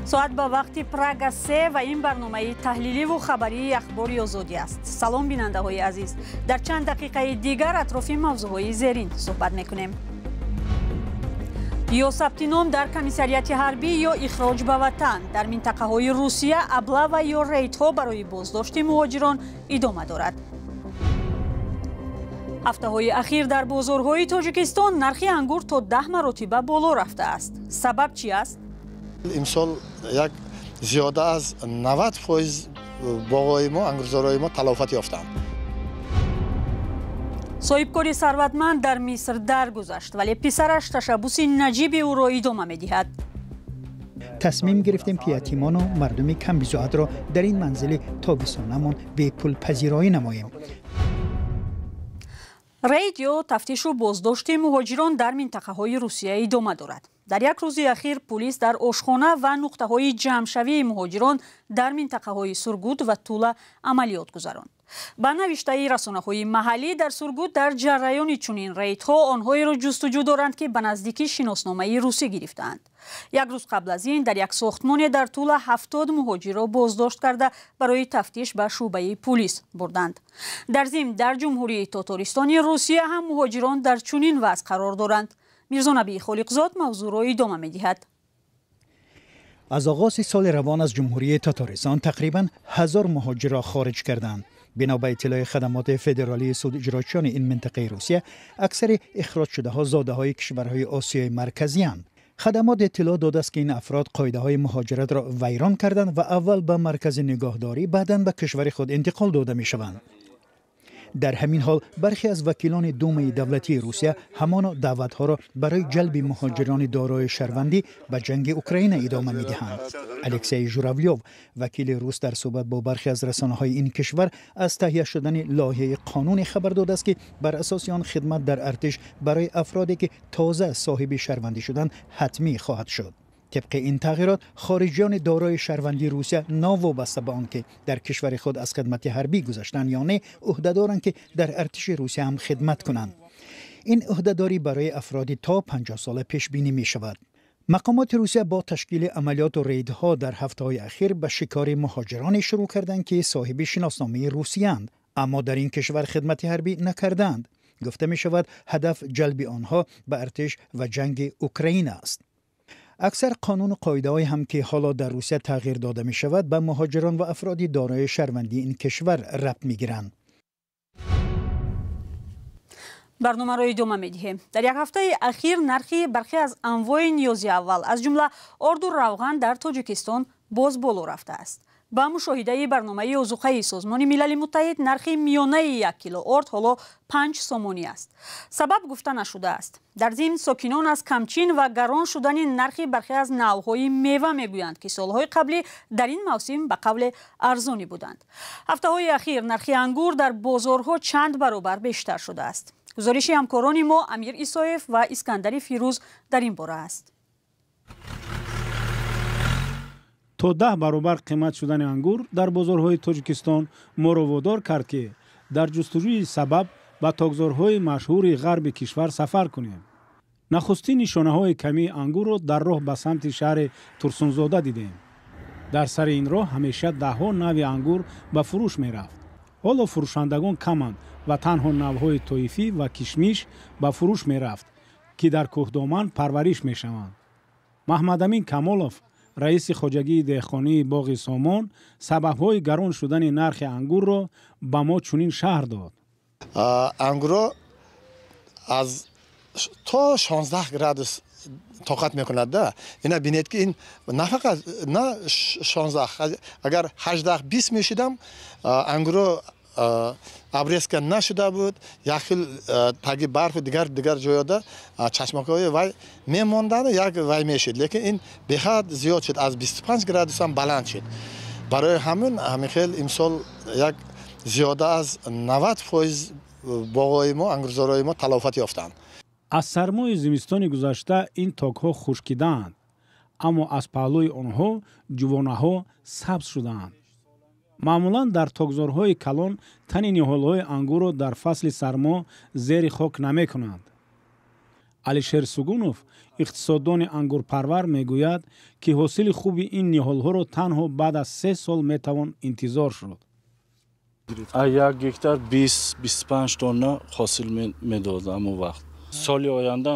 соат ба вақти Прага 3 ва ин барномаи таҳлилӣ ву хабарии ахбори озодӣ аст. Салом бинандаҳои азиз. Дар чанд дақиқаи дигар атрофи мавзӯъҳои зерин суҳбат мекунем. ё сабти ном дар комиссарияти ҳарбӣ ё ихроҷ ба ватан. Дар минтақаҳои Русия аблава ё рейдҳо барои боздошти муҳоҷирон идома дорад. ҳафтаҳои ахир дар бозорҳои Тоҷикистон нархи ангур то 10 маротиба боло рафтааст. Сабаб чӣ аст? имсол як зиёда аз 90% боғои мо, ангурзораи мо талофат ёфтанд. соҳибкори сарватманд дар Миср даргузашт, вале писараш ташаббуси наҷиби ӯро идома медиҳад. تصمیم گرفتیم که یتیمان و مردم کم بزاعت را در این منزل تابستانمان به پول پذیرایی نماییم. рейд ё тафтишу боздошти муҳоҷирон дар минтақаҳои Русия идома дорад. дар як рӯзи ахир пулис дар ошхона ва нуқтаҳои ҷамъшавии муҳоҷирон дар минтақаҳои Сургут ва Тула амалиёт гузаронд. ба навиштаи расонаҳои маҳаллӣ дар Сургут дар ҷараёни чунин рейдҳо онҳоеро ҷустуҷӯ доранд, ки ба наздикӣ шиносномаи русӣ гирифтаанд. як рӯз қабл аз ин дар як сохтмоне дар Тула 70 муҳоҷирро боздошт карда барои тафтиш ба шӯъбаи пулис бурданд. дар зимн дар ҷумҳурии Татористони Русия ҳам муҳоҷирон дар чунин вазъ қарор доранд. мирзонабии холиқзод мавзӯъро идома медиҳад. از آغاز سال روان از جمهوری تاتارستان تقریباً 1000 مهاجر را خارج کردند. بنا به اطلاع خدمات فدرالی سود اجراچیان این منطقه روسیه، اکثر اخراج شده ها زاده های کشورهای آسیای مرکزی اند. خدمات اطلاع داده است که این افراد قاعده های مهاجرت را ویران کردند و اول به مرکز نگهداری بعداً به کشور خود انتقال داده می شوند. در همین حال برخی از وکیلان دومه دولتی روسیه همان دعوت‌ها را برای جلب مهاجران دارای شهروندی به جنگ اوکراین ادامه می‌دهند. الکسی ژوراولیوف، وکیل روس، در صحبت با برخی از رسانه‌های این کشور از تهیه شدن لایحه قانونی خبر داده است که بر اساس آن خدمت در ارتش برای افرادی که تازه صاحب شهروندی شدند حتمی خواهد شد. طبق این تغییرات خارجیان دارای شهروندی روسیه ناوابسته به آنکه در کشور خود از خدمت حربی گذشتند یا نه عهده دارند که در ارتش روسیه هم خدمت کنند. این عهدهداری برای افرادی تا 50 ساله پیش بینی می شود. مقامات روسیه با تشکیل عملیات و ریدها در هفته‌های اخیر به شکار مهاجرانی شروع کردند که صاحب شناسنامه روسیه اند اما در این کشور خدمت حربی نکردند. گفته می شود هدف جلب آنها به ارتش و جنگ اوکراین است. اکثر قانون و قاعده‌های هم که حالا در روسیه تغییر داده می شود به مهاجران و افرادی دارای شهروندی این کشور ربط می گیرند. барномаро идома медиҳем. дар як ҳафтаи ахир нархи бархе аз анвои ниёзи аввал аз ҷумла орду равған дар Тоҷикистон боз боло рафтааст. ба мушоҳидаи барномаи озуқаи Созмони Милали Муттаҳид нархи миёнаи 1 кило орд ҳоло 5 сомонӣ аст. сабаб гуфта нашудааст. дар зимн сокинон аз камчин ва гарон шудани нархи бархе аз навъҳои мева мегӯянд, ки солҳои қаблӣ дар ин мавсим ба қавле арзонӣ буданд. ҳафтаҳои ахир нархи ангур дар бозорҳо чанд баробар бештар шудааст. гузориши ҳамкорони мо Амир Исоев ва Искандари Фирӯз дар ин бора аст. то 10 баробар қимат шудани ангур дар бозорҳои Тоҷикистон моро водор кард ки дар ҷустуҷӯи сабаб ба тогзорҳои машҳури ғарби кишвар сафар кунем. нахустин нишонаҳои камии ангурро дар роҳ ба самти шаҳри Турсунзода дидем. дар сари ин роҳ ҳамеша даҳҳо нави ангур ба фурӯш мерафт. ҳоло фурӯшандагон каманд ва танҳо навъҳои тоифӣ ва кишмиш ба фурӯш мерафт, ки дар кӯҳдоман парвариш мешаванд. маҳмадамин Камолов, раиси хоҷагии деҳқонии боғи Сомон, сабабҳои гарон шудани нархи ангурро ба мо чунин шаҳр дод. ангурро аз то 16 градус тоқат мекунад да. ина бинед ки ин на фақат на 16, агар 18-20 мешидам ангурро абреска нашуда буд, як хел таги барфу дигар ҷояда чашмакҳои вай мемондану як вай мешид, лекин ин беҳад зиёд шуд, аз 25 градус ҳам баланд шуд. барои ҳамин хел имсол як зиёда аз 90% боғои мо, ангурзораи мо талофат ёфтанд. аз сармои зимистони гузашта ин токҳо хушкидаанд, аммо аз паҳлӯи онҳо ҷувонаҳо сабз шудаанд. маъмулан дар тогзорҳои калон тани ниҳолҳои ангурро дар фасли сармо зери хок намекунанд. алишер сугунов иқтисоддони ангурпарвар мегӯяд ки ҳосили хуби ин ниҳолҳоро танҳо баъд аз 3 сол метавон интизор шуд. Як гектар 20-25 тонна ҳосил медод амон вақт. Соли оянда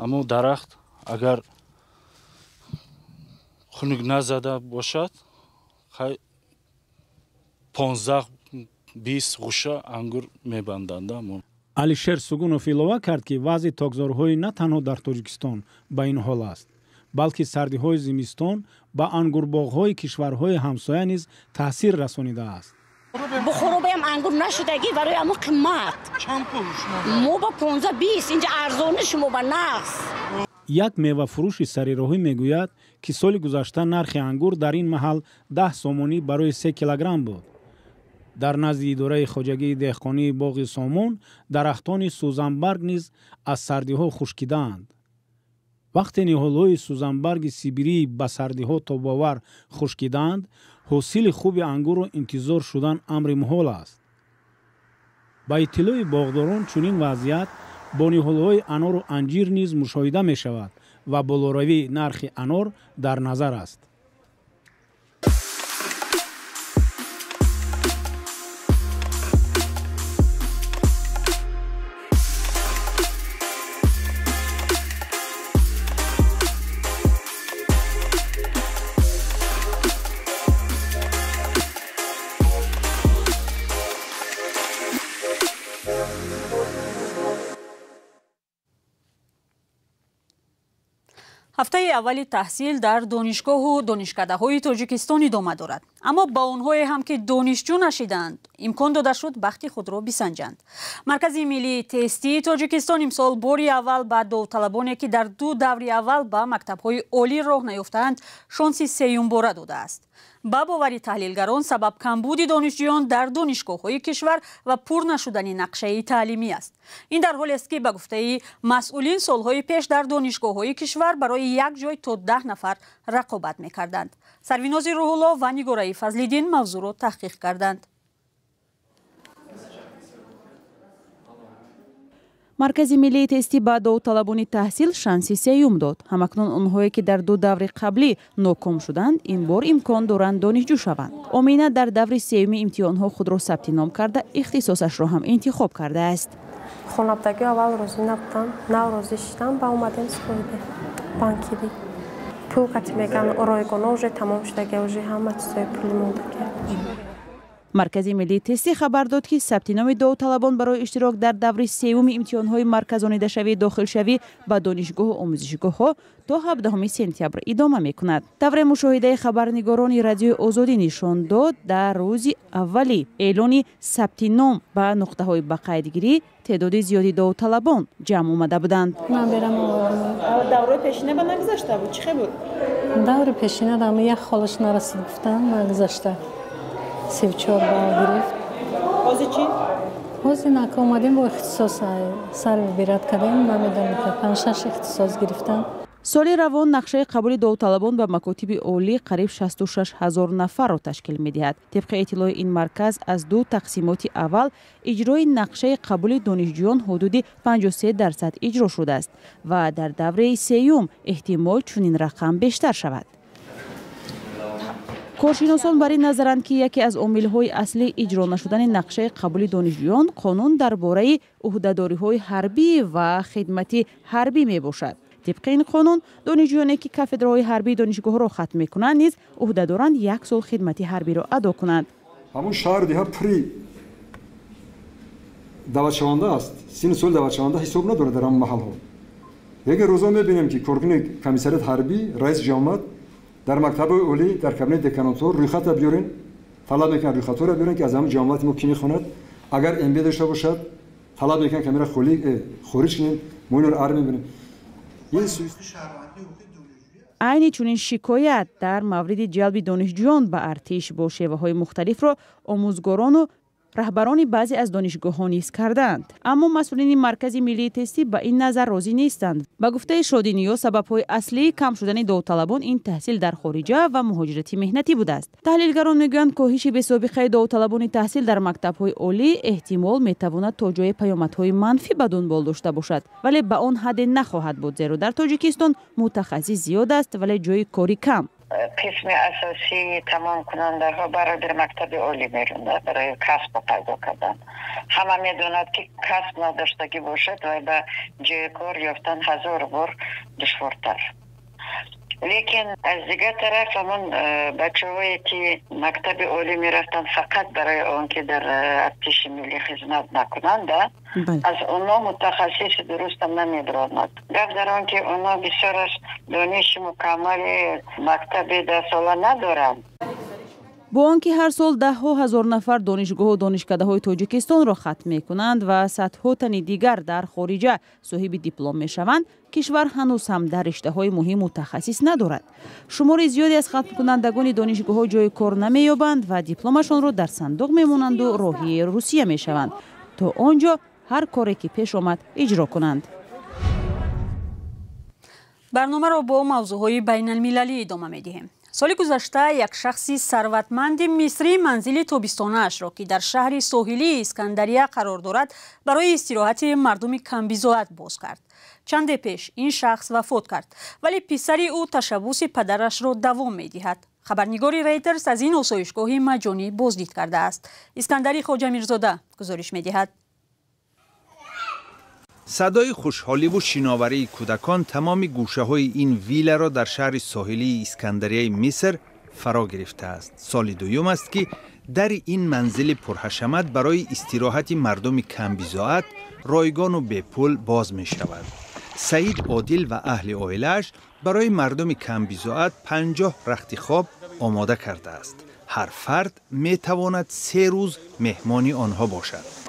амон дарахт агар хунук назада бошад 15-20 ғуша ангур мебанданд. алишер сугунов илова кард ки вазъи тогзорҳои на танҳо дар тоҷикистон ба ин ҳол аст, балки сардиҳои зимистон ба ангурбоғҳои кишварҳои ҳамсоя низ таъсир расонидааст. بخوروبم انگور نشدگی برای امو قیمت مو با 15-20 اینجا ارزونش مو با نقص. як мевафурӯши сарироҳӣ мегӯяд ки соли гузашта нархи ангур дар ин маҳал 10 сомонӣ барои 3 килограмм буд. дар назди идораи хоҷагии деҳқонии боғи Сомон дарахтони сӯзанбарг низ аз сардиҳо хушкидаанд. вақте ниҳолҳои сӯзанбарги сибирӣ ба сардиҳо тобовар хушкидаанд, ҳосили хуби ангурро интизор шудан амри муҳол аст. ба иттилои боғдорон чунин вазъият бо ниҳолҳои анору анҷир низ мушоҳида мешавад ва болоравии нархи анор дар назар аст. ҳафтаи аввали таҳсил дар донишгоҳу донишкадаҳои Тоҷикистон идома дорад. Аммо ба онҳое ҳам ки донишҷӯ нашидаанд, имкон дода шуд бахти худро бисанҷанд. Маркази миллии тестии Тоҷикистон имсол бори аввал ба довталабоне ки дар 2 даври аввал ба мактабҳои олӣ роҳ наёфтаанд, шонси 3-бора додааст. ба бовари таҳлилгарон сабаб камбуди донишҷӯён дар донишгоҳҳои кишвар ва пур нашудани нақшаи таълимӣ аст. Ин дар ҳоле аст ки ба гуфтаи масъулин солҳои пеш дар донишгоҳҳои кишвар барои як ҷой то 10 нафар рақобат мекарданд. Сарвинози Рӯҳулло ва Нигораи Фазлиддин мавзӯъро таҳқиқ карданд. маркази миллии тестӣ ба довталабони таҳсил шанси 3-ум дод. ҳамакнун онҳое ки дар 2 даври қаблӣ ноком шуданд, ин бор имкон доранд донишҷӯ шаванд. Омина дар даври 3-юми имтиҳонҳо худро сабти ном карда, ихтисосашро ҳам интихоб кардааст. хонабдагӣ аввал розӣ набудам, нав розӣ шидам, ба омадем сфоида банкирӣ. Пул кати меган ройгона уже тамом шудаги, уже ҳама чизои пули мондаги. маркази миллии тестӣ хабар дод ки сабти номи довталабон барои иштирок дар даври 3-юми имтиҳонҳои марказонидашавӣ дохилшавӣ ба донишгоҳу омӯзишгоҳҳо то 17 сентябр идома мекунад. тавре мушоҳидаи хабарнигорони радиои Озодӣ нишон дод, дар рӯзи аввали эълони сабти ном ба нуқтаҳои ба қайдгирӣ теъдоди зиёди довталабон ҷамъ омада буданд. даврои пешина ба нагузашта буд, чӣ буд? даври пешина дам як холаш нарасид гуфтан нагузашта 34 бал гирифт. ҳозир чӣ? ҳозир нака омадем бо ихтисос сар бират кардем, намедонам 5-6 ихтисос гирифтам. соли равон нақшаи қабули довталабон ба макотиби олӣ қариб 66 000 нафарро ташкил медиҳад. тибқи иттилои ин марказ аз 2 тақсимоти аввал иҷрои нақшаи қабули донишҷӯён ҳудуди 53% иҷро шудааст ва дар давраи 3-юм эҳтимол чунин рақам бештар шавад. коршиносон бар ин назаранд ки яке аз омилҳои аслии иҷро нашудани нақшаи қабули донишҷӯён қонун дар бораи уҳдадориҳои ҳарбӣ ва хидмати ҳарбӣ мебошад. тибқи ин қонун донишҷӯёне ки кафедраҳои ҳарбии донишгоҳро хатм мекунанд низ уҳда доранд 1 сол хидмати ҳарбиро адо кунанд. ҳамун шаҳр диҳа пури даватшаванда аст, син соли даватшаванда ҳисоб надорад дар ҳамун маҳалҳо. яке рӯзо мебинем ки коркуни комиссарият ҳарбӣ, раиси ҷамъият дар мактаби олӣ, дар кабинети деканатҳо рӯйхата биёрен, талаб мекунад рӯйхатҳоро биёрен ки аз ҳамаи ҷамъияти мо ки мехонад, агар МБ дошта бошад талаб мекунад ки амира хориҷ кунем, мо инро ар мебинем. айни чунин шикоят дар мавриди ҷалби донишҷӯён ба артиш бо шеваҳои мухталифро омӯзгорону رهبران بعضی از دانشگاه‌ها نیز کردند. اما مسئولین مرکز ملی تستی به این نظر راضی نیستند. به گفته شادینیو سبب‌های اصلی کم شدن داوطلبان این تحصیل در خارجه و مهاجرت مهنتی بوده است. تحلیلگران میگویند کاهش بی‌سابقه داوطلبان تحصیل در مکتب‌های عالی احتمال میتواند تا جای پیامدهای منفی به دنبال داشته باشد، ولی به آن حد نخواهد بود، زیرا در تاجیکستان متخصص زیاد است ولی جای کاری کم. قسم اساسی تمام کننده‌ها برای در مکتب عالی میروند برای کسب پیدا کردن. همه میدونند که کسب نداشتگی باشد و به جای کار یافتن هزار بار دشوارتر. لیکن از دیگر طرف همون بچه‌هایی که مکتب عالی میرفتن فقط برای آنکه در ارتش ملی خدمت نکنند، از اونا متخصص درست هم نمی‌دارند. گفت در آنکه اونا بسیار از دانش مکمل مکتب 10 ساله ندارند. با آنکه هر سال ده ها هزار نفر دانشگاه و دانشکده‌های تاجیکستان را ختم می‌کنند و صدها تن دیگر در خارجه صاحب دیپلم می‌شوند، کشور هنوز هم در رشته‌های مهم متخصص ندارد. شمار زیادی از ختم کنندگان دانشگاه‌ها جای کار نمی‌یابند و دیپلمشان را در صندوق می‌مانند و راهی روسیه می‌شوند تا آنجا هر کاری که پیش آمد اجرا کنند. برنامه را با موضوعهای بین المللی ادامه می‌دهیم. سال گذشته یک شخصی ثروتمند مصری منزل تابستانه‌اش را که در شهر ساحلی اسکندریه قرار دارد برای استراحت مردم کمبیزاعت باز کرد. چند پیش این شخص وفات کرد، ولی پسر او تشبث پدرش را دوام می‌دهد. خبرنگار ریترز از این آسایشگاه مجانی بازدید کرده است. اسکندری خواجه میرزاده گزارش می‌دهد. صدای خوشحالی و شناوری کودکان تمام گوشه‌های این ویلا را در شهر ساحلی اسکندریه مصر فرا گرفته است. سال دوم است که در این منزل پرحشمت برای استراحت مردم کمبیزاعت رایگان و بے پول باز می شود. سعید عادل و اهل عائله‌اش برای مردم کمبیزاعت 50 رخت خواب آماده کرده است. هر فرد می تواند 3 روز مهمانی آنها باشد.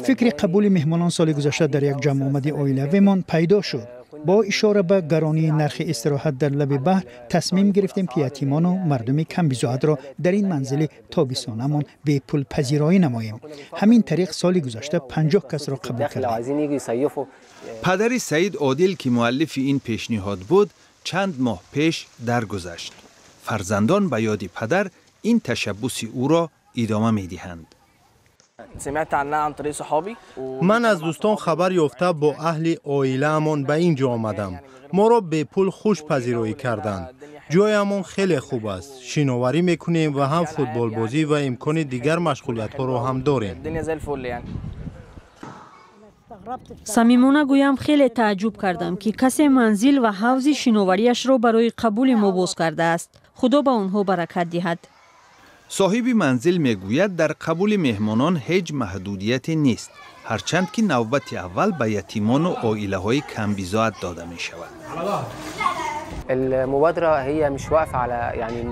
فکر قبول مهمانان سال گذشته در یک جمع آمدی عائلویمان پیدا شد. با اشاره به گرانی نرخ استراحت در لب بحر تصمیم گرفتیم که یتیمان و مردم کمبیزاعت را در این منزل تابستانمان به پول پذیرایی نماییم. همین طریق سال گذشته 50 کس را قبول کردیم. پدر سعید عادل که مؤلف این پیشنهاد بود چند ماه پیش درگذشت. فرزندان به یاد پدر این تشبث او را ادامه می‌دهند. من از دوستان خبر یافته با اهل عائله‌مان به اینجا آمدم. ما را به پول خوش پذیرایی کردند. جایمان خیلی خوب است. شناوری میکنیم و هم فوتبال بازی و امکان دیگر مشغولیت ها را هم داریم. صمیمانه گویم خیلی تعجب کردم که کسی منزل و حوض شناوریش را برای قبول ما باز کرده است. خدا به آنها برکت دهد. صاحب منزل میگوید در قبول مهمانان هیچ محدودیتی نیست، هرچند که نوبت اول به یتیمان و عائله‌های کمبیزاعت داده می شود.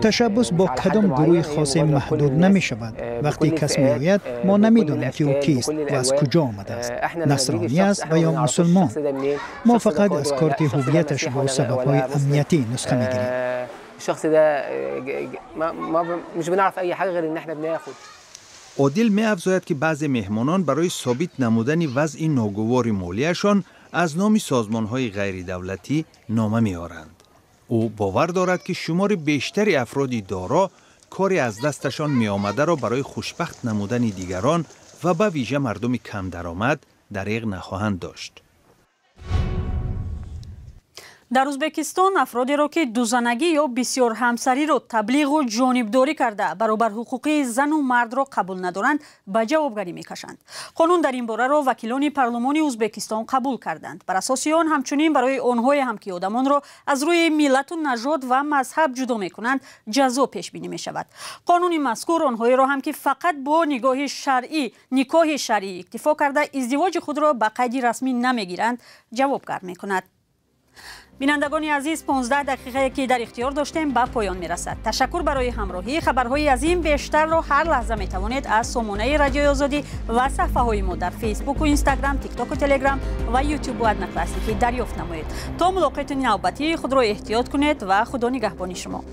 تشبث با کدام گروه خاص محدود نمی شود. وقتی کس می آید ما نمیدانیم که او کیست و از کجا آمده است، نصرانی است و یا مسلمان. ما فقط از کارت هویتش با سبب‌های امنیتی نسخه میگیریم. الشخص ده ما مش بنعرف اي حاجه غير ان احنا بناخد. عادل می افزاید که بعضی مهمانان برای ثابت نمودن وضع ناگوار مالیشان از نام سازمان‌های غیر دولتی نامه می‌آورند. او باور دارد که شمار بیشتری افرادی دارا کاری از دستشان می‌آمده را برای خوشبخت نمودن دیگران و به ویژه مردم کم درآمد دریغ نخواهند داشت. در ازبکستان افرادی را که دوزنگی یا بسیار همسری را تبلیغ و جانبداری کرده برابر حقوق زن و مرد را قبول ندارند به جوابگری میکشند. قانون در این باره را وکیلان پارلمان ازبکستان قبول کردند. بر اساس آن همچنین برای آنهای هم که آدمان را از روی ملت و نژاد و مذهب جدا میکنند جزا پیش بینی می شود. قانون مذکور آنهایی را هم که فقط با نکاح شرعی اکتفا کرده ازدواج خود را به قید رسمی نمیگیرند جوابگر میکند. بینندگان عزیز 15 دقیقه که در اختیار داشتیم به پایان میرسد. تشکر برای همراهی. خبرهای از این بیشتر را هر لحظه می توانید از سامانه رادیوی آزادی و صفحه های ما در فیسبوک و اینستاگرام، تیک تاک و تلگرام و یوتیوب و ادنا کلاسیکی دریافت نمایید. تا ملاقات نوبتی خود را احتیاط کنید و خدا نگهبان شما.